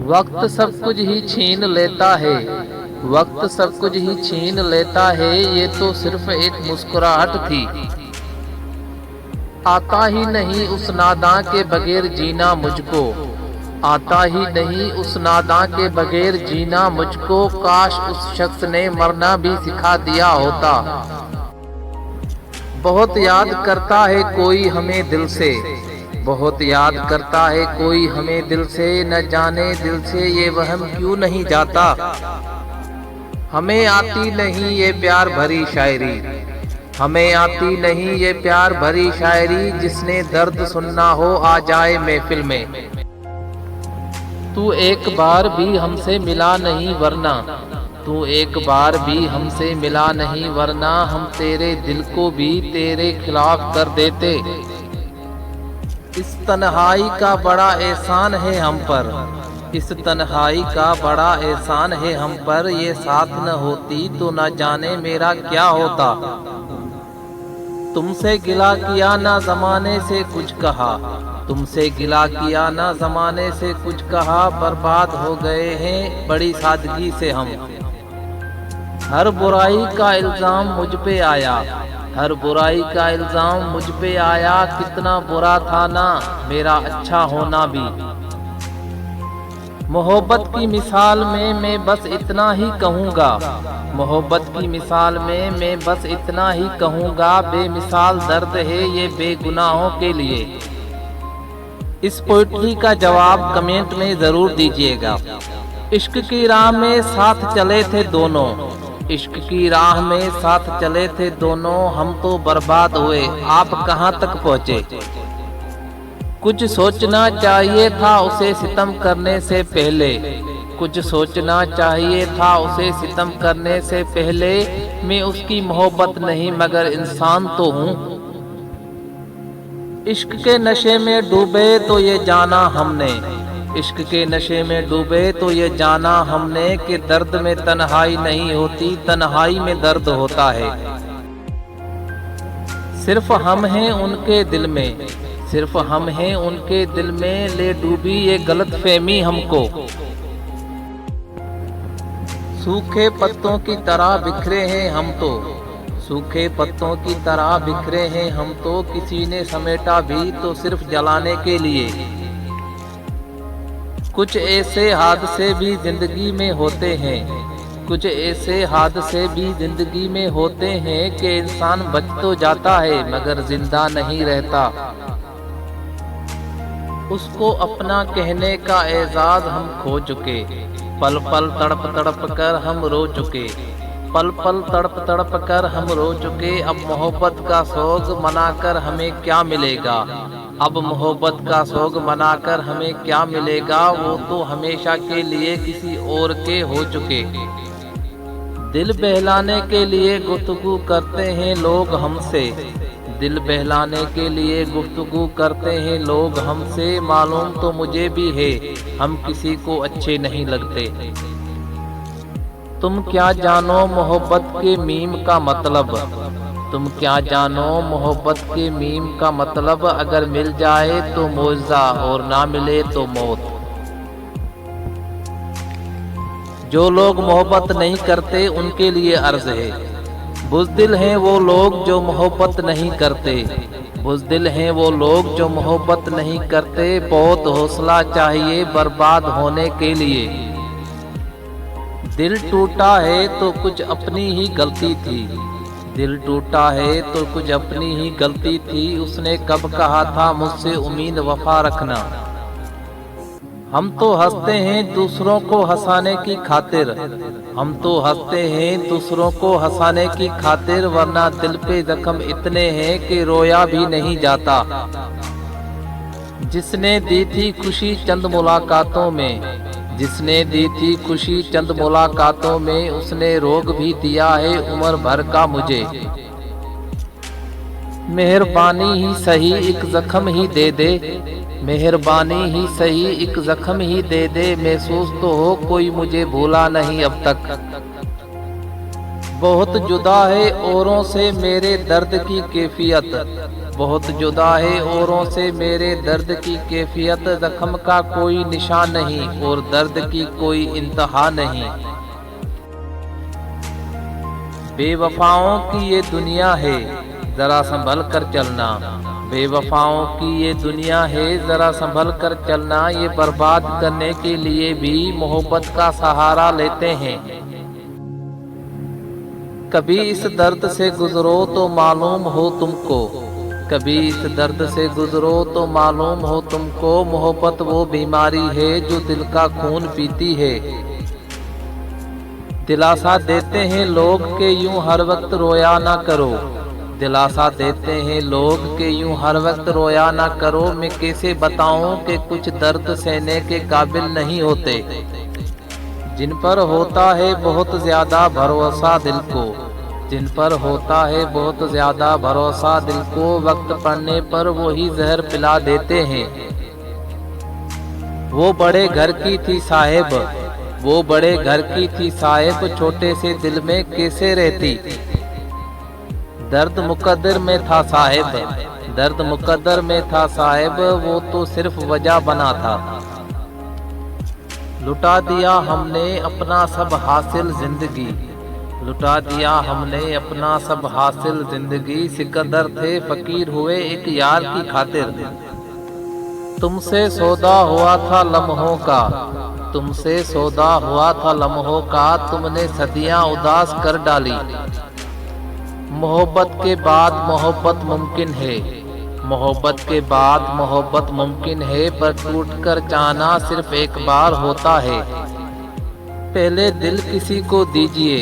वक्त सब कुछ ही छीन लेता है, वक्त सब कुछ ही छीन लेता है, ये तो सिर्फ एक मुस्कुराहट थी। आता ही नहीं उस नादां के बगैर जीना मुझको, आता ही नहीं उस नादां के बगैर जीना मुझको। काश उस शख्स ने मरना भी सिखा दिया होता। बहुत याद करता है कोई हमें दिल से, बहुत याद करता है कोई हमें दिल से, न जाने दिल से ये वहम क्यों नहीं जाता। हमें आती नहीं ये प्यार भरी शायरी, हमें आती नहीं ये प्यार भरी शायरी, जिसने दर्द सुनना हो आ जाए महफिल में। तू एक बार भी हमसे मिला नहीं वरना, तू एक बार भी हमसे मिला नहीं वरना, हम तेरे दिल को भी तेरे खिलाफ कर देते। इस तन्हाई का बड़ा एहसान है हम पर, इस तन्हाई का बड़ा एहसान है हम पर, ये साथ न होती तो न जाने मेरा क्या होता। तुमसे गिला किया ना जमाने से कुछ कहा, तुमसे गिला किया ना जमाने से कुछ कहा, बर्बाद हो गए हैं बड़ी सादगी से हम। हर बुराई का इल्जाम मुझ पे आया, हर बुराई का इल्जाम मुझ पे आया, कितना बुरा था ना मेरा अच्छा होना भी। मोहब्बत की मिसाल में मैं बस इतना ही कहूँगा, मोहब्बत की मिसाल में मैं बस इतना ही कहूँगा, बेमिसाल दर्द है ये बेगुनाहों के लिए। इस पोइट्री का जवाब कमेंट में ज़रूर दीजिएगा। इश्क की राह में साथ चले थे दोनों, इश्क की राह में साथ चले थे दोनों, हम तो बर्बाद हुए आप कहाँ तक पहुँचे। कुछ सोचना चाहिए था उसे सितम करने से पहले, कुछ सोचना चाहिए था उसे सितम करने से पहले। मैं उसकी मोहब्बत नहीं मगर इंसान तो हूँ। इश्क के नशे में डूबे तो ये जाना हमने, इश्क के नशे में डूबे तो ये जाना हमने, कि दर्द में तन्हाई नहीं होती तन्हाई में दर्द होता है। सिर्फ हम हैं उनके दिल में, सिर्फ हम हैं उनके दिल में, ले डूबी ये गलतफहमी हमको। सूखे पत्तों की तरह बिखरे हैं हम तो, सूखे पत्तों की तरह बिखरे हैं हम तो, किसी ने समेटा भी तो सिर्फ जलाने के लिए। कुछ ऐसे हादसे भी जिंदगी में होते हैं, कुछ ऐसे हादसे भी जिंदगी में होते हैं कि इंसान बच तो जाता है मगर जिंदा नहीं रहता। उसको अपना कहने का एजाज हम खो चुके, पल पल तड़प तड़प कर हम रो चुके, पल पल तड़प तड़प कर हम रो चुके। अब मोहब्बत का सोग मनाकर हमें क्या मिलेगा, अब मोहब्बत का सोग मनाकर हमें क्या मिलेगा, वो तो हमेशा के लिए किसी और के हो चुके। दिल बहलाने के लिए गुफ्तगू करते हैं लोग हमसे, दिल बहलाने के लिए गुफ्तगू करते हैं लोग हमसे, मालूम तो मुझे भी है हम किसी को अच्छे नहीं लगते। तुम क्या जानो मोहब्बत के मीम का मतलब, तुम क्या जानो मोहब्बत के मीम का मतलब, अगर मिल जाए तो मौजा और ना मिले तो मौत। जो लोग मोहब्बत नहीं करते उनके लिए अर्ज है, बुज़दिल हैं वो लोग जो मोहब्बत नहीं करते, बुज़दिल हैं वो लोग जो मोहब्बत नहीं करते। बहुत हौसला चाहिए बर्बाद होने के लिए। दिल टूटा है तो कुछ अपनी ही गलती थी, दिल टूटा है तो कुछ अपनी ही गलती थी। उसने कब कहा था मुझसे उम्मीद वफा रखना। हम तो हंसते हैं दूसरों को हंसाने की खातिर, हम तो हंसते हैं दूसरों को हंसाने की खातिर, वरना दिल पे जख्म इतने हैं कि रोया भी नहीं जाता। जिसने दी थी खुशी चंद मुलाकातों में, जिसने दी थी खुशी चंद मुलाकातों में, उसने रोग भी दिया है उम्र भर का मुझे। मेहरबानी ही सही एक जख्म ही दे दे, मेहरबानी ही सही एक जख्म ही दे दे, महसूस तो हो कोई मुझे भूला नहीं अब तक। बहुत जुदा है औरों से मेरे दर्द की कैफियत, बहुत जुदा है औरों से मेरे दर्द की कैफियत, जख्म का कोई निशान नहीं और दर्द की कोई इंतहा नहीं। बेवफाओं की ये दुनिया है, जरा संभल कर चलना। बेवफाओं की ये दुनिया है, जरा संभल कर चलना। ये बर्बाद करने के लिए भी मोहब्बत का सहारा लेते हैं। कभी इस दर्द से गुजरो तो मालूम हो तुमको, कभी इस दर्द से गुजरो तो मालूम हो तुमको। मोहब्बत वो बीमारी है जो दिल का खून पीती है। दिलासा देते हैं लोग के यूं हर वक्त रोया ना करो, दिलासा देते हैं लोग के यूं हर वक्त रोया ना करो। मैं कैसे बताऊं कि कुछ दर्द सहने के काबिल नहीं होते। जिन पर होता है बहुत ज्यादा भरोसा दिल को, जिन पर होता है बहुत ज्यादा भरोसा दिल को, वक्त पड़ने पर वो ही जहर पिला देते हैं। वो बड़े घर की थी साहिब, वो बड़े घर की थी साहिब, छोटे से दिल में कैसे रहती। दर्द मुकद्दर में था साहिब, दर्द मुकद्दर में था साहिब, वो तो सिर्फ वजह बना था। लुटा दिया हमने अपना सब हासिल जिंदगी, लुटा दिया हमने अपना सब हासिल जिंदगी। सिकंदर थे फकीर हुए एक यार की खातिर, तुमसे सौदा हुआ था लम्हों का, तुमसे सौदा हुआ था लम्हों का। तुमने सदियां उदास कर डाली। मोहब्बत के बाद मोहब्बत मुमकिन है, मोहब्बत के बाद मोहब्बत मुमकिन है, पर टूटकर चाहना सिर्फ एक बार होता है। पहले दिल किसी को दीजिए,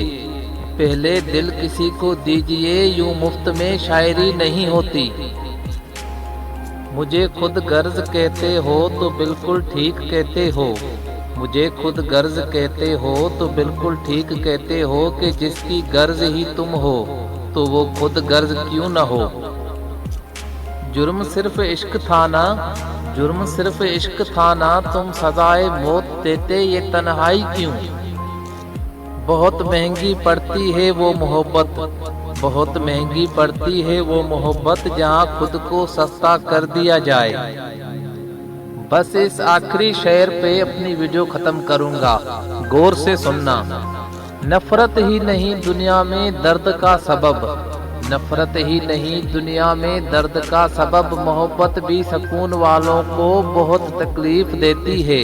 पहले दिल किसी को दीजिए, यूं मुफ्त में शायरी नहीं होती। मुझे खुद गर्ज कहते हो तो बिल्कुल ठीक कहते हो, मुझे खुद गर्ज कहते हो तो बिल्कुल ठीक कहते हो कि जिसकी गर्ज ही तुम हो तो वो खुद गर्ज क्यों न हो। जुर्म सिर्फ इश्क था ना, जुर्म सिर्फ इश्क था ना, तुम सजाए मौत देते ये तन्हाई क्यों। बहुत महंगी पड़ती है वो मोहब्बत, बहुत महंगी पड़ती है वो मोहब्बत, जहाँ खुद को सस्ता कर दिया जाए। बस इस आखिरी शेर पे अपनी वीडियो खत्म करूँगा, गौर से सुनना। नफरत ही नहीं दुनिया में दर्द का सबब, नफरत ही नहीं दुनिया में दर्द का सबब। मोहब्बत भी सुकून वालों को बहुत तकलीफ देती है।